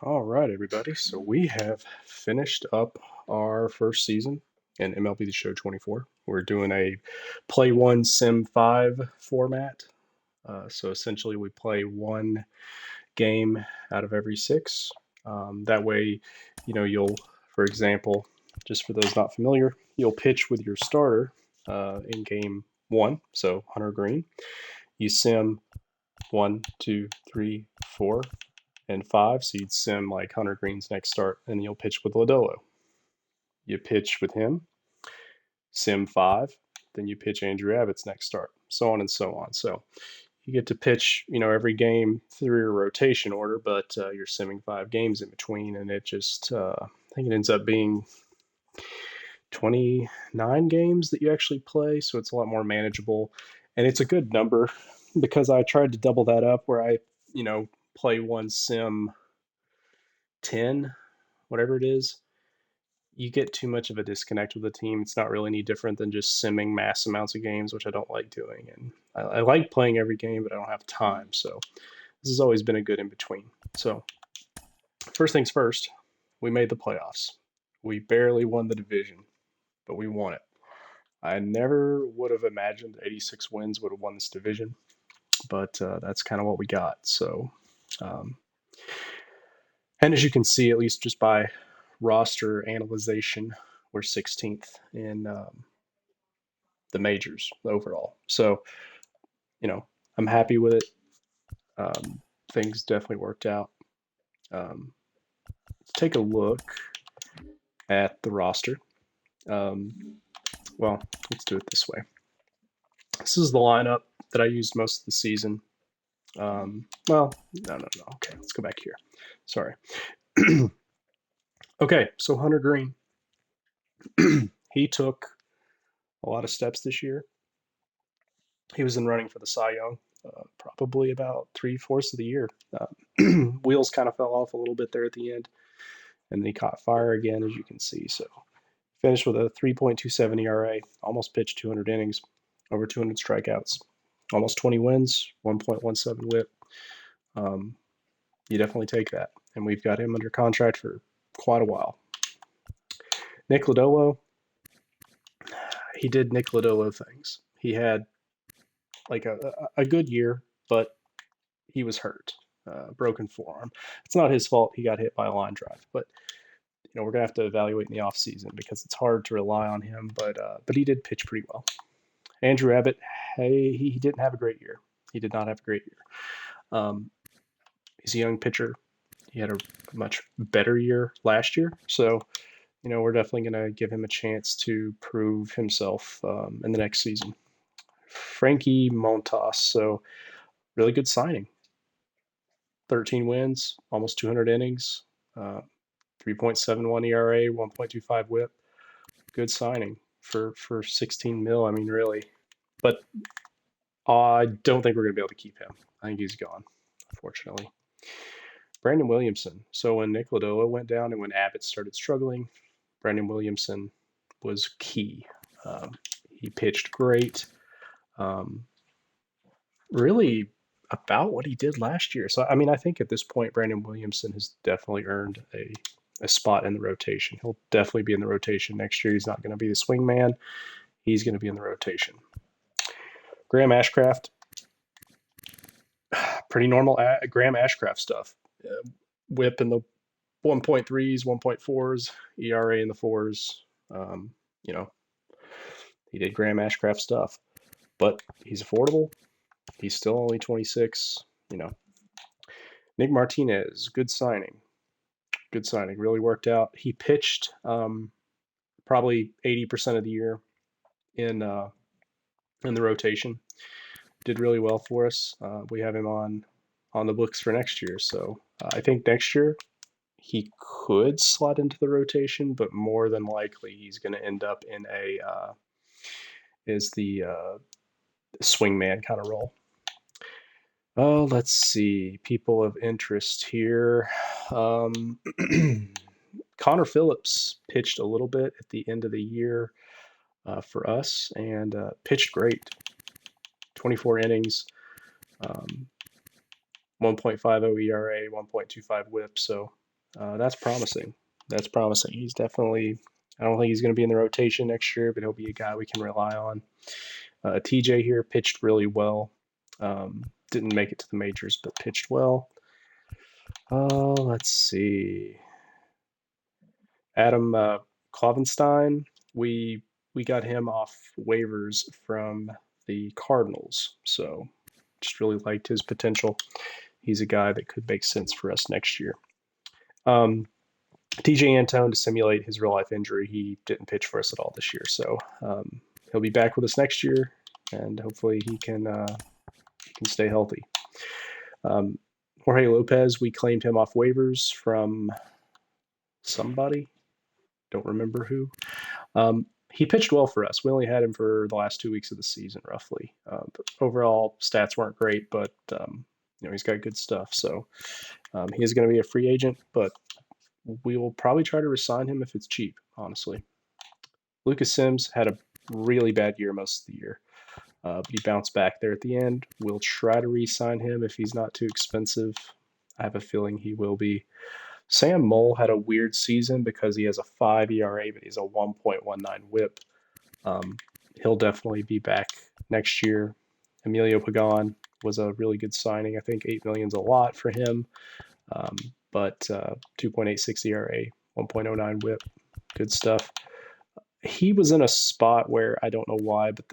All right, everybody. So we have finished up our first season in MLB The Show 24. We're doing a Play 1 Sim 5 format. So essentially, we play one game out of every six. That way, for example, just for those not familiar, you'll pitch with your starter in game one, so Hunter Green. You sim one, two, three, four, and five. So you'd sim like Hunter Green's next start, and you'll pitch with Lodolo. You pitch with him, sim five, then you pitch Andrew Abbott's next start, so on and so on. So you get to pitch, every game through your rotation order, but you're simming 5 games in between, and I think it ends up being 29 games that you actually play, so it's a lot more manageable, and it's a good number because I tried to double that up where I play one sim 10, whatever it is. You get too much of a disconnect with the team. It's not really any different than just simming mass amounts of games, which I don't like doing. And I like playing every game, but I don't have time. So this has always been a good in between. So first things first, we made the playoffs. We barely won the division, but we won it. I never would have imagined 86 wins would have won this division, but that's kind of what we got. So, um, and as you can see, at least just by roster analyzation, we're 16th in the majors overall. So, you know, I'm happy with it. Um, Things definitely worked out. Um, let's take a look at the roster. Um, well, let's do it this way. This is the lineup that I used most of the season. No. Okay, let's go back here. Sorry. Okay, so Hunter Green, he took a lot of steps this year. He was in running for the Cy Young, probably about 3/4 of the year. Wheels kind of fell off a little bit there at the end, and then he caught fire again, as you can see. So finished with a 3.27 ERA, almost pitched 200 innings, over 200 strikeouts, almost 20 wins, 1.17 WHIP. Um, you definitely take that, and we've got him under contract for quite a while. Nick Lodolo, he did Nick Lodolo things. He had like a good year, but he was hurt, broken forearm. It's not his fault. He got hit by a line drive, but we're gonna have to evaluate in the off season because it's hard to rely on him. But he did pitch pretty well. Andrew Abbott, hey, he didn't have a great year. He did not have a great year. Um, he's a young pitcher. He had a much better year last year, so we're definitely going to give him a chance to prove himself in the next season. Frankie Montas, so really good signing. 13 wins, almost 200 innings, 3.71 ERA, 1.25 WHIP. Good signing for 16 mil. I mean, really, but I don't think we're going to be able to keep him. I think he's gone, unfortunately. Brandon Williamson. So when Nick Lodolo went down and when Abbott started struggling, Brandon Williamson was key. Um, he pitched great. Um, really about what he did last year. So, I mean, I think at this point, Brandon Williamson has definitely earned a spot in the rotation. He'll definitely be in the rotation next year. He's not going to be the swing man. He's going to be in the rotation. Graham Ashcraft, pretty normal Graham Ashcraft stuff. Whip in the 1.3s, 1.4s, ERA in the fours. Um, you know, he did Graham Ashcraft stuff, but he's affordable. He's still only 26. You know, Nick Martinez, good signing. Good signing. Really worked out. He pitched probably 80% of the year in the rotation. Did really well for us. We have him on the books for next year. So I think next year he could slot into the rotation, but more than likely he's going to end up in a is the swingman kind of role. Oh, let's see. People of interest here. Um, Connor Phillips pitched a little bit at the end of the year for us and pitched great. 24 innings, um, 1.50 ERA, 1.25 WHIP. So That's promising. That's promising. He's definitely. I don't think he's going to be in the rotation next year, but he'll be a guy we can rely on. TJ here pitched really well. Didn't make it to the majors, but pitched well. Let's see. Adam Klovenstein, we got him off waivers from the Cardinals, so just really liked his potential. He's a guy that could make sense for us next year. Um, TJ Antone, to simulate his real life injury, he didn't pitch for us at all this year, so he'll be back with us next year, and hopefully he can stay healthy. Um, Jorge Lopez, we claimed him off waivers from somebody, don't remember who. He pitched well for us. We only had him for the last 2 weeks of the season, roughly. Overall, stats weren't great, but he's got good stuff. So he is going to be a free agent, but we will probably try to resign him if it's cheap, honestly. Lucas Sims had a really bad year most of the year. But he bounced back there at the end. We'll try to re-sign him if he's not too expensive. I have a feeling he will be. Sam Mole had a weird season because he has a 5 ERA, but he's a 1.19 whip. He'll definitely be back next year. Emilio Pagan was a really good signing. I think 8 million is a lot for him, but 2.86 ERA, 1.09 whip, good stuff. He was in a spot where I don't know why, but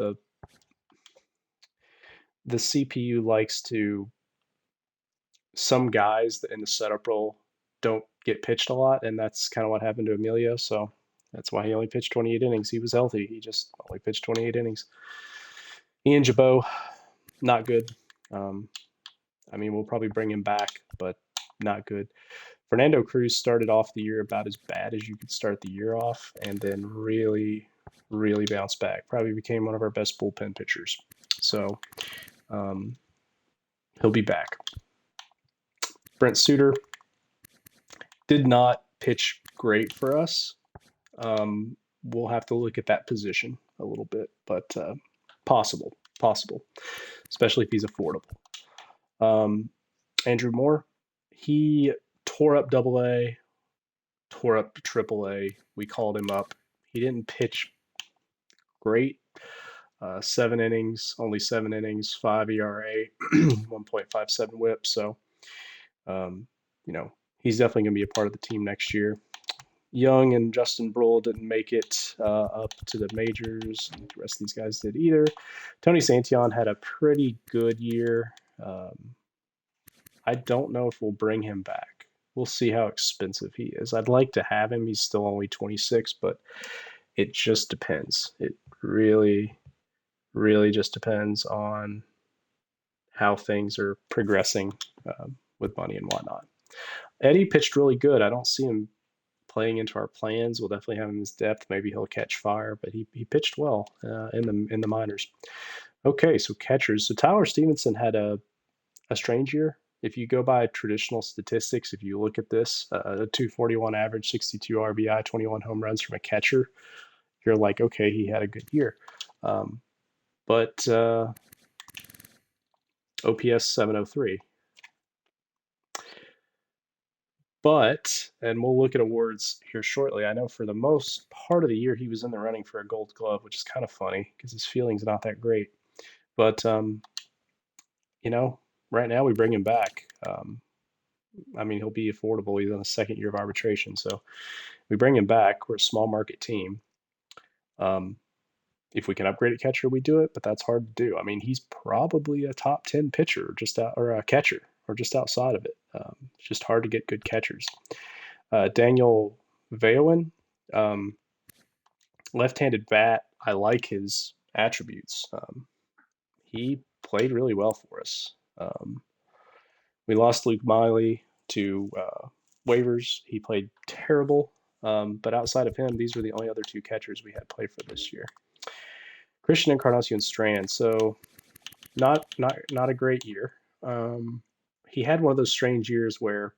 the CPU likes to, some guys in the setup role don't get pitched a lot, and that's kind of what happened to Emilio. So that's why he only pitched 28 innings. He was healthy. He just only pitched 28 innings. Ian Jabot, not good. Um, I mean, we'll probably bring him back, but not good. Fernando Cruz started off the year about as bad as you could start the year off, and then really, really bounced back. Probably became one of our best bullpen pitchers. So um, he'll be back. Brent Suter did not pitch great for us. We'll have to look at that position a little bit, but possible, especially if he's affordable. Andrew Moore, he tore up Double A, tore up Triple A. We called him up. He didn't pitch great. 7 innings, only 7 innings, 5 ERA, 1.57 WHIP. So, um, he's definitely going to be a part of the team next year. Young and Justin Brull didn't make it up to the majors. And the rest of these guys did either. Tony Santillan had a pretty good year. I don't know if we'll bring him back. We'll see how expensive he is. I'd like to have him. He's still only 26, but it just depends. It really, really just depends on how things are progressing with money and whatnot. Eddie pitched really good. I don't see him playing into our plans. We'll definitely have him as depth. Maybe he'll catch fire, but he pitched well in the minors. Okay, so catchers. So Tyler Stevenson had a strange year. If you go by traditional statistics, if you look at this, a 241 average, 62 RBI, 21 home runs from a catcher, you're like, okay, he had a good year. But OPS 703. But, and we'll look at awards here shortly, I know for the most part of the year he was in the running for a gold glove, which is kind of funny because his feeling's not that great. But, right now we bring him back. I mean, he'll be affordable. He's on the second year of arbitration. So we bring him back. We're a small market team. If we can upgrade a catcher, we do it, but that's hard to do. I mean, he's probably a top 10 pitcher or a catcher or just outside of it. It's just hard to get good catchers. Daniel Vaoen, left-handed bat. I like his attributes. He played really well for us. We lost Luke Miley to waivers. He played terrible. But outside of him, these were the only other two catchers we had play for this year. Christian Encarnacion Strand. So not a great year. He had one of those strange years where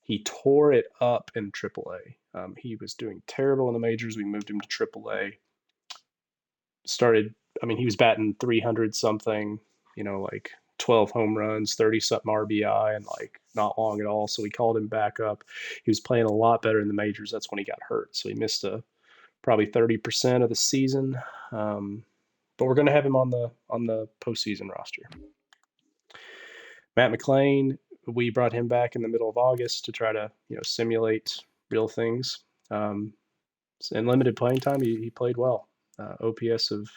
he tore it up in AAA. He was doing terrible in the majors. We moved him to AAA. He was batting 300 something, like 12 home runs, 30 something RBI, and like not long at all. So we called him back up. He was playing a lot better in the majors. That's when he got hurt. So he missed probably 30% of the season. But we're going to have him on the postseason roster. Matt McLean, we brought him back in the middle of August to try to simulate real things. In limited playing time, he played well. OPS of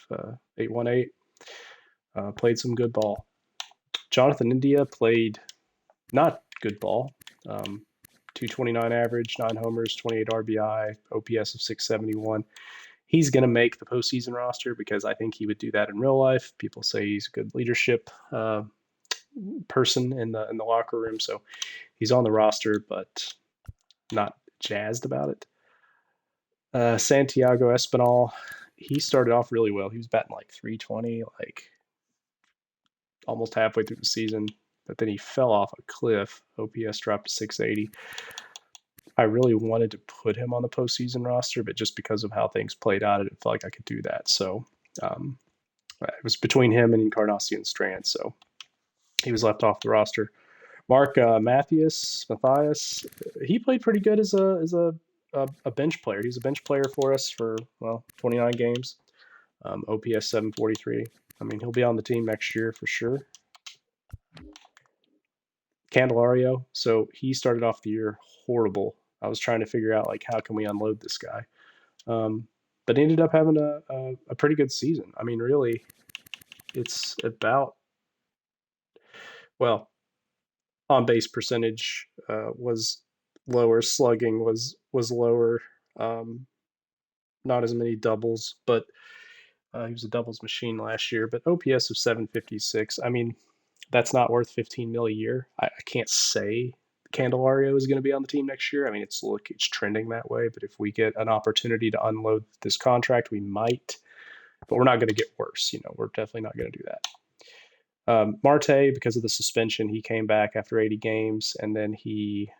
818. Played some good ball. Jonathan India played not good ball. 229 average, 9 homers, 28 RBI, OPS of 671. He's going to make the postseason roster because I think he would do that in real life. People say he's a good leadership person in the locker room, so he's on the roster, but not jazzed about it. Santiago Espinal, he started off really well. He was batting like 320, like almost halfway through the season, but then he fell off a cliff. OPS dropped to 680. I really wanted to put him on the postseason roster, but just because of how things played out, I didn't feel like I could do that. So it was between him and Encarnacion Strand, so he was left off the roster. Mark Matthias, he played pretty good as a bench player. He was a bench player for us for 29 games. OPS 743. I mean, he'll be on the team next year for sure. Candelario, so he started off the year horrible. I was trying to figure out like how can we unload this guy, but he ended up having a pretty good season. I mean, really, it's about on base percentage was lower, slugging was lower, not as many doubles, but he was a doubles machine last year. But OPS of 756. I mean, that's not worth 15 mil a year. I can't say Candelario is going to be on the team next year. I mean, it's trending that way. But if we get an opportunity to unload this contract, we might. But we're not going to get worse. We're definitely not going to do that. Marte, because of the suspension, he came back after 80 games, and then he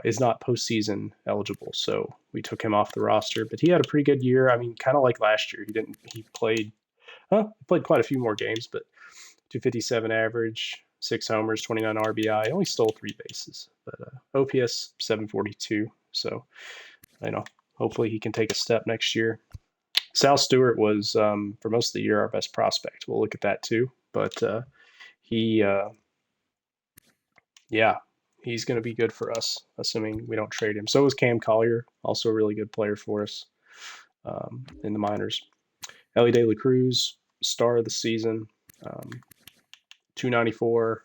is not postseason eligible. So we took him off the roster. But he had a pretty good year. I mean, kind of like last year. He played quite a few more games, but 257 average, 6 homers, 29 RBI. Only stole 3 bases, but OPS 742. So, hopefully he can take a step next year. Sal Stewart was, for most of the year, our best prospect. We'll look at that too. But he's going to be good for us, assuming we don't trade him. So is Cam Collier, also a really good player for us in the minors. Ellie De La Cruz, star of the season, 294,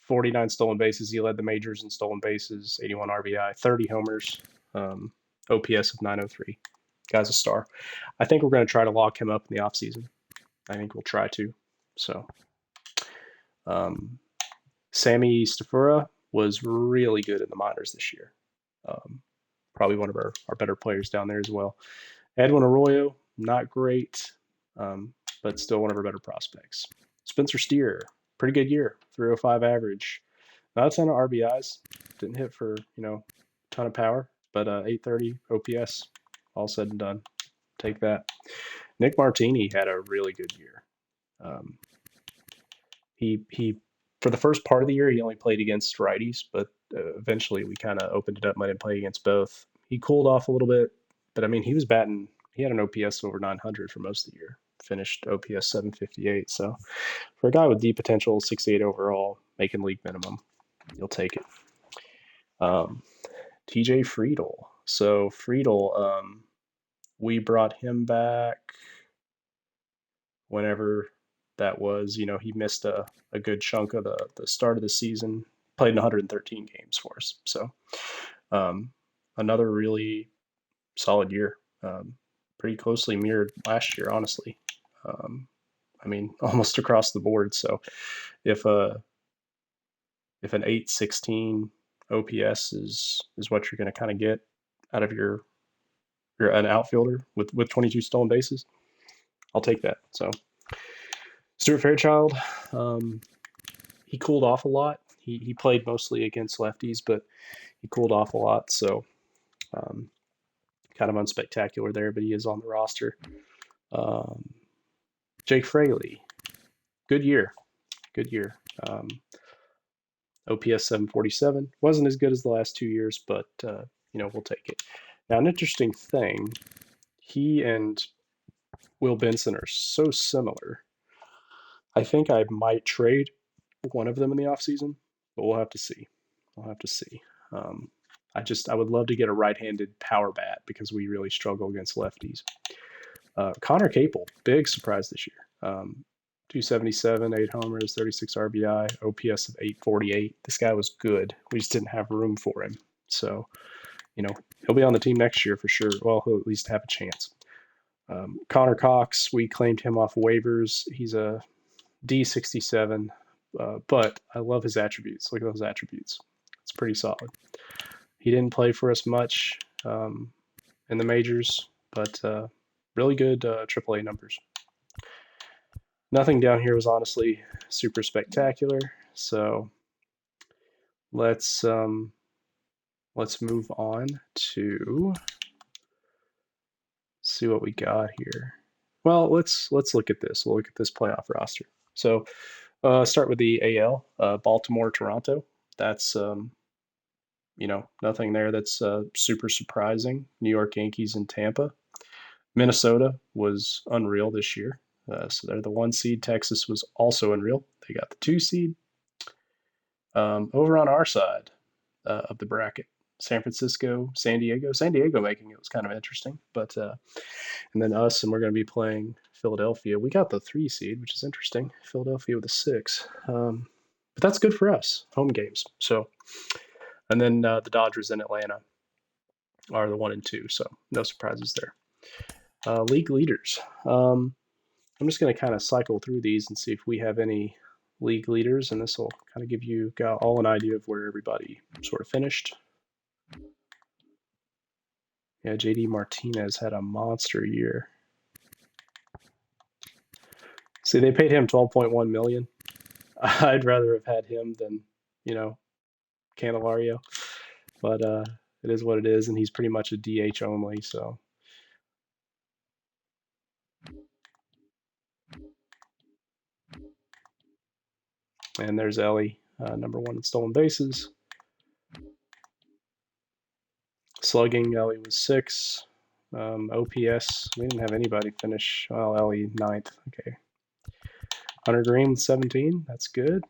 49 stolen bases. He led the majors in stolen bases, 81 RBI, 30 homers, OPS of 903. Guy's a star. I think we're going to try to lock him up in the offseason. I think we'll try to. So, Sammy Stafura was really good in the minors this year. Probably one of our better players down there as well. Edwin Arroyo, not great, but still one of our better prospects. Spencer Steer, pretty good year, 305 average. Not a ton of RBIs, didn't hit for, a ton of power, but 830 OPS, all said and done. Take that. Nick Martini had a really good year. He for the first part of the year, he only played against righties, but eventually we kind of opened it up, let him play against both. He cooled off a little bit, but I mean, he had an OPS over 900 for most of the year, finished OPS 758. So for a guy with deep potential, 68 overall, making league minimum, you'll take it. TJ Friedel. So Friedel, we brought him back whenever that was. He missed a good chunk of the start of the season, played in 113 games for us. So another really solid year. Pretty closely mirrored last year, honestly. I mean, almost across the board. So if an 816 OPS is what you're going to kind of get out of your an outfielder with 22 stolen bases, I'll take that. So Stuart Fairchild, he cooled off a lot. He played mostly against lefties, but he cooled off a lot. So kind of unspectacular there, but he is on the roster. Jake Fraley, good year. Good year. OPS 747 wasn't as good as the last 2 years, but we'll take it. Now, an interesting thing, he and Will Benson are so similar. I think I might trade one of them in the offseason, but we'll have to see. We'll have to see. Um, I would love to get a right-handed power bat because we really struggle against lefties. Connor Capel, big surprise this year. 277, 8 homers, 36 RBI, OPS of 848. This guy was good. We just didn't have room for him. So, he'll be on the team next year for sure. Well, he'll at least have a chance. Connor Cox, we claimed him off waivers. He's a D67, but I love his attributes. Look at those attributes. It's pretty solid. He didn't play for us much in the majors, but really good AAA numbers. Nothing down here was honestly super spectacular, so let's move on to see what we got here. Well, let's look at this. We'll look at this playoff roster. So start with the AL, Baltimore, Toronto. That's nothing there that's super surprising. New York Yankees and Tampa. Minnesota was unreal this year. So they're the 1 seed. Texas was also unreal. They got the 2 seed. Over on our side of the bracket, San Francisco, San Diego. San Diego making it was kind of interesting, but and then us, and we're going to be playing Philadelphia. We got the 3 seed, which is interesting. Philadelphia with a 6, but that's good for us. Home games. So, and then the Dodgers and Atlanta are the 1 and 2. So no surprises there. League leaders. I'm just going to kind of cycle through these and see if we have any league leaders, and this will kind of give you all an idea of where everybody sort of finished. Yeah, JD Martinez had a monster year. See, they paid him 12.1 million. I'd rather have had him than, Candelario, but it is what it is, and he's pretty much a DH only, so. And there's Ellie, number 1 in stolen bases. Slugging, Ellie was 6. OPS, we didn't have anybody finish. Well, Ellie 9th. Okay. Hunter Green 17. That's good.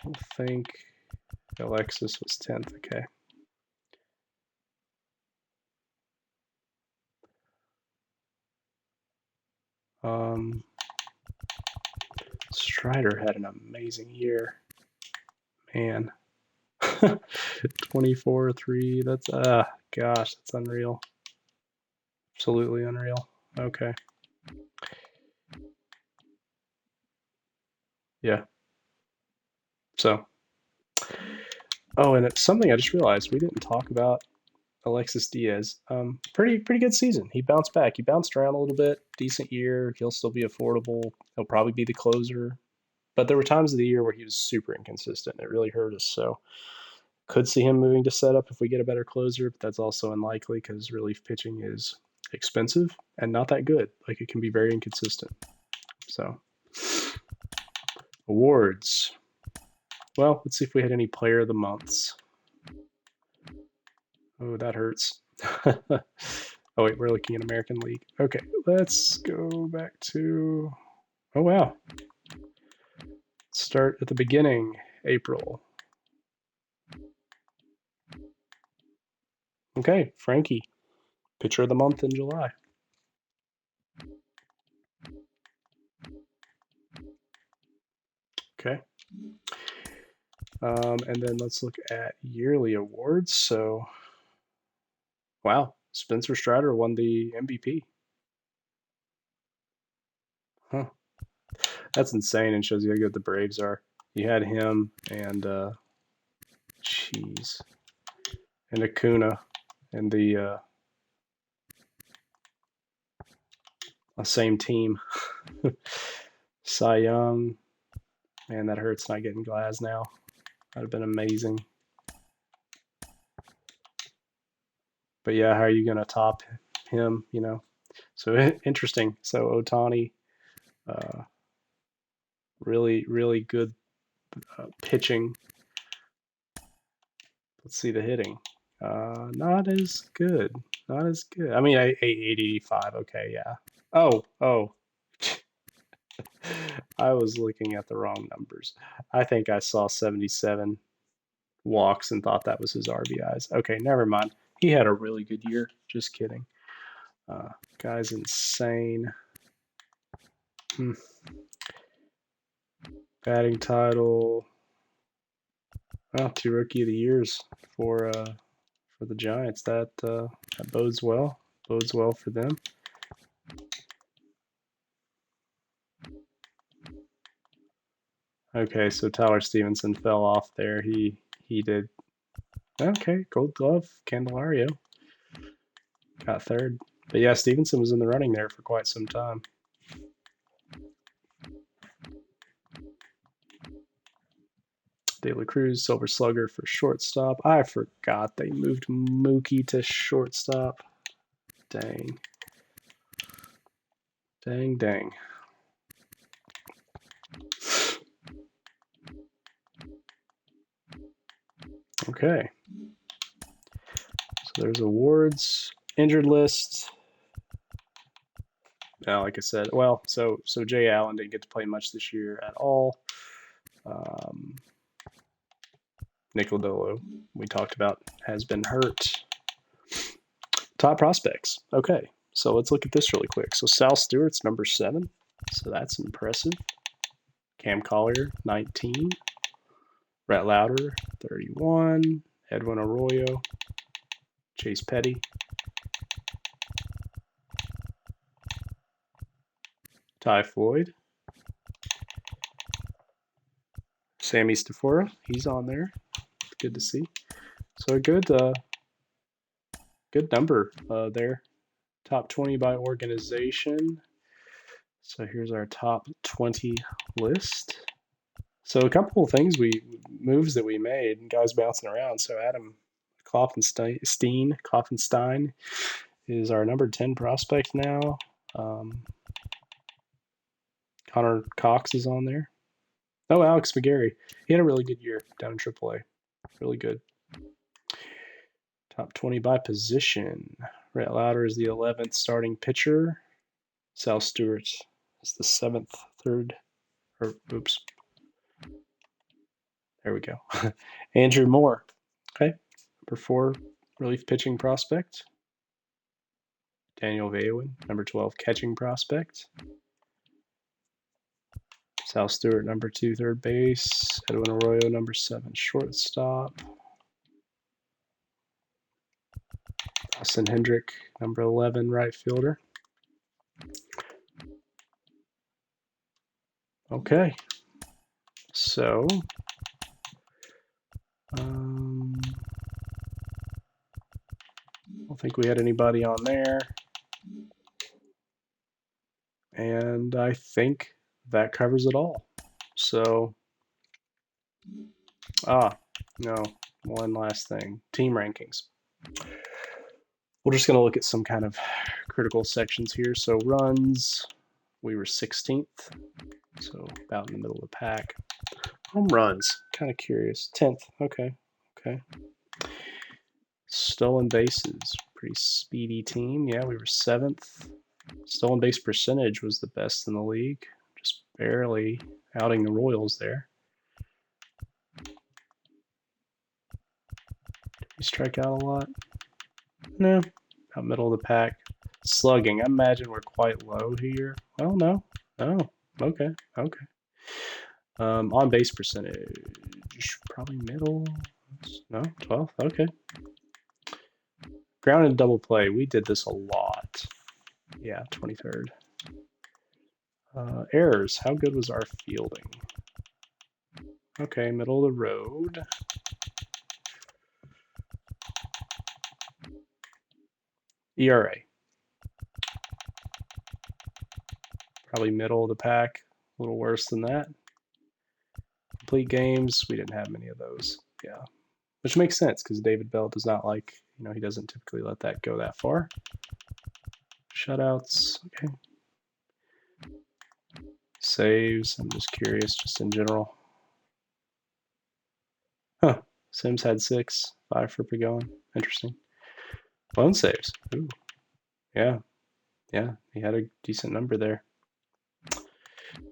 I think Alexis was 10th. Okay. Strider had an amazing year. Man. 24-3. That's gosh, that's unreal. Absolutely unreal. Okay. Yeah. So. Oh, and it's something I just realized we didn't talk about Alexis Diaz. Pretty good season. He bounced back. He bounced around a little bit. Decent year. He'll still be affordable. He'll probably be the closer. But there were times of the year where he was super inconsistent. It really hurt us. So could see him moving to setup if we get a better closer, but that's also unlikely because relief pitching is expensive and not that good. Like, it can be very inconsistent. So awards. Well, let's see if we had any player of the months. Oh, that hurts. Oh, wait, we're looking at American League. Okay, let's go back to... Oh, wow. Start at the beginning, April. Okay, Frankie. Pitcher of the month in July. Okay. And then let's look at yearly awards. So, wow, Spencer Strider won the MVP. Huh. That's insane and shows you how good the Braves are. You had him and, and Acuna and the same team. Cy Young. Man, that hurts not getting Glaz now. That'd have been amazing. But yeah, how are you going to top him, So interesting. So Otani, Really, really good pitching. Let's see the hitting. Not as good. Not as good. I mean, 885. Okay, yeah. Oh. I was looking at the wrong numbers. I think I saw 77 walks and thought that was his RBIs. Okay, never mind. He had a really good year. Just kidding. Guy's insane. Batting title. Well, 2 Rookie of the Years for the Giants. That bodes well. Bodes well for them. Okay, so Tyler Stevenson fell off there. He did. Okay, Gold Glove, Candelario got third. But yeah, Stevenson was in the running there for quite some time. De La Cruz, Silver Slugger for shortstop. I forgot they moved Mookie to shortstop. Dang. Dang. Okay. So there's awards, injured list. Now, like I said, well, so Jay Allen didn't get to play much this year at all. Nick Lodolo, we talked about, has been hurt. Top prospects. Okay, so let's look at this really quick. So Sal Stewart's number 7, so that's impressive. Cam Collier, 19. Brett Lauder, 31. Edwin Arroyo. Chase Petty. Ty Floyd. Sammy Stafora, he's on there. Good to see. So a good number there. Top 20 by organization. So here's our top 20 list. So a couple of things moves that we made, guys bouncing around. So Adam Klopfenstein is our number 10 prospect now. Connor Cox is on there. Oh, Alex McGarry. He had a really good year down in AAA. Really good. Top 20 by position. Brett Lauder is the 11th starting pitcher. Sal Stewart is the 7th, oops. There we go. Andrew Moore. Okay. Number 4, relief pitching prospect. Daniel Vailwin, number 12, catching prospect. Sal Stewart, number 2, third base. Edwin Arroyo, number 7, shortstop. Austin Hendrick, number 11, right fielder. Okay. So, I don't think we had anybody on there. And I think that covers it all. So, no, one last thing. Team rankings. We're just going to look at some kind of critical sections here. So runs, we were 16th, so about in the middle of the pack. Home runs, kind of curious. 10th, okay. Stolen bases, pretty speedy team. Yeah, we were 7th. Stolen base percentage was the best in the league, just barely outing the Royals there. Did we strike out a lot? No, about middle of the pack. Slugging, I imagine we're quite low here. Well, no. Oh, okay. On base percentage, probably middle. No, 12th. Okay. Ground and double play, we did this a lot. Yeah, 23rd. Errors, how good was our fielding? Okay, middle of the road. ERA. Probably middle of the pack, a little worse than that. Complete games, we didn't have many of those. Yeah, which makes sense because David Bell does not like, he doesn't typically let that go that far. Shutouts, okay. Saves. I'm just curious, just in general. Huh. Sims had 6, 5 for Pagon. Interesting. Lone saves. Ooh. Yeah. Yeah. He had a decent number there.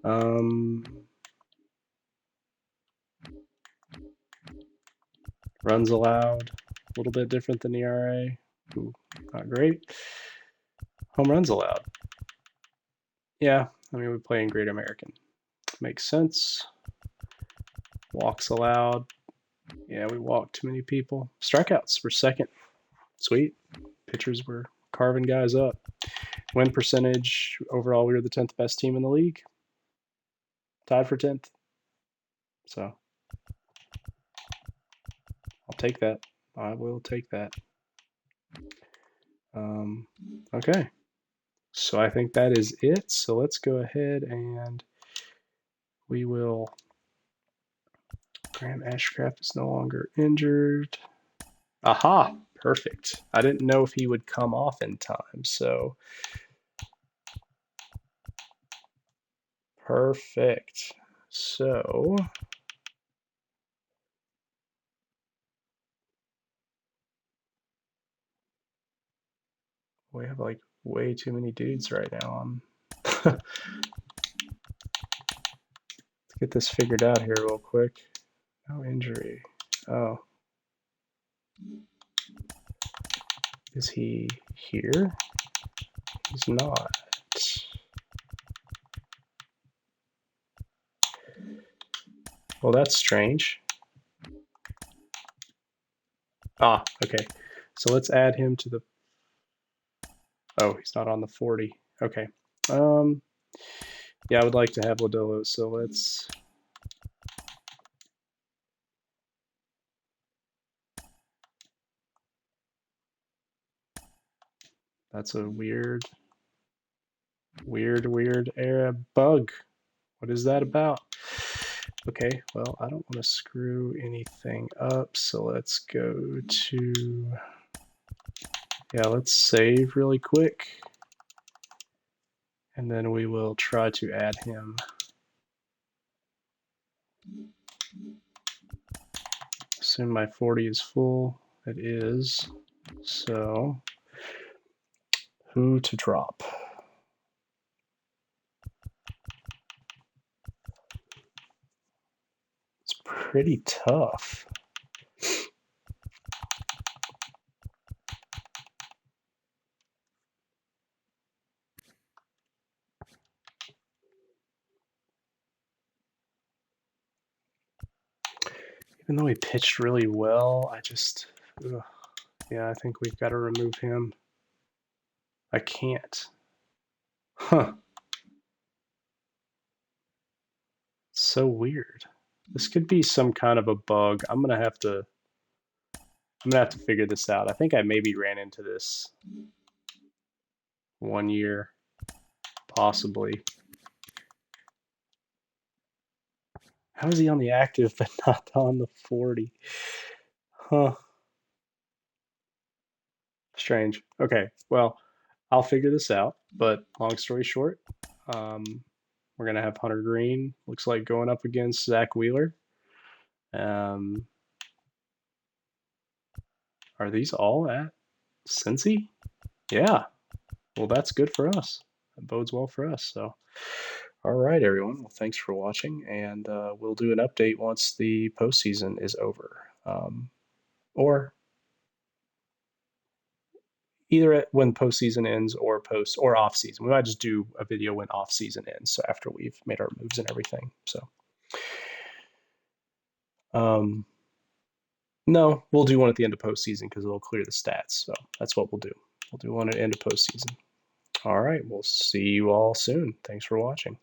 Runs allowed. A little bit different than ERA. Ooh, not great. Home runs allowed. Yeah. I mean, we play in Great American. Makes sense. Walks allowed. Yeah, we walked too many people. Strikeouts were second. Sweet. Pitchers were carving guys up. Win percentage, overall, we were the 10th best team in the league. Tied for 10th. So I'll take that. I will take that. Okay. So I think that is it. So let's go ahead and we will. Graham Ashcraft is no longer injured. Aha! Perfect. I didn't know if he would come off in time, so perfect. So we have like way too many dudes right now. Let's get this figured out here real quick. No injury. Oh. Is he here? He's not. Well, that's strange. Ah, okay. So let's add him to the. Oh, he's not on the 40. Okay. Yeah, I would like to have Lodolo, so let's. That's a weird error bug. What is that about? Okay, well, I don't want to screw anything up, so let's go to. Yeah, let's save really quick. And then we will try to add him. Assume my 40 is full. It is. So, who to drop? It's pretty tough. Even though he pitched really well, I just, ugh. Yeah, I think we've got to remove him. I can't. Huh. So weird. This could be some kind of a bug. I'm gonna have to figure this out. I think I maybe ran into this one year, possibly. How is he on the active but not on the 40? Huh. Strange. Okay, well, I'll figure this out. But long story short, we're gonna have Hunter Green. Looks like going up against Zach Wheeler. Are these all at Cincy? Yeah. Well, that's good for us. That bodes well for us. So, all right, everyone. Well, thanks for watching, and we'll do an update once the postseason is over, or either when postseason ends or off season. We might just do a video when off season ends, so after we've made our moves and everything. So, no, we'll do one at the end of postseason because it'll clear the stats. So that's what we'll do. We'll do one at the end of postseason. All right, we'll see you all soon. Thanks for watching.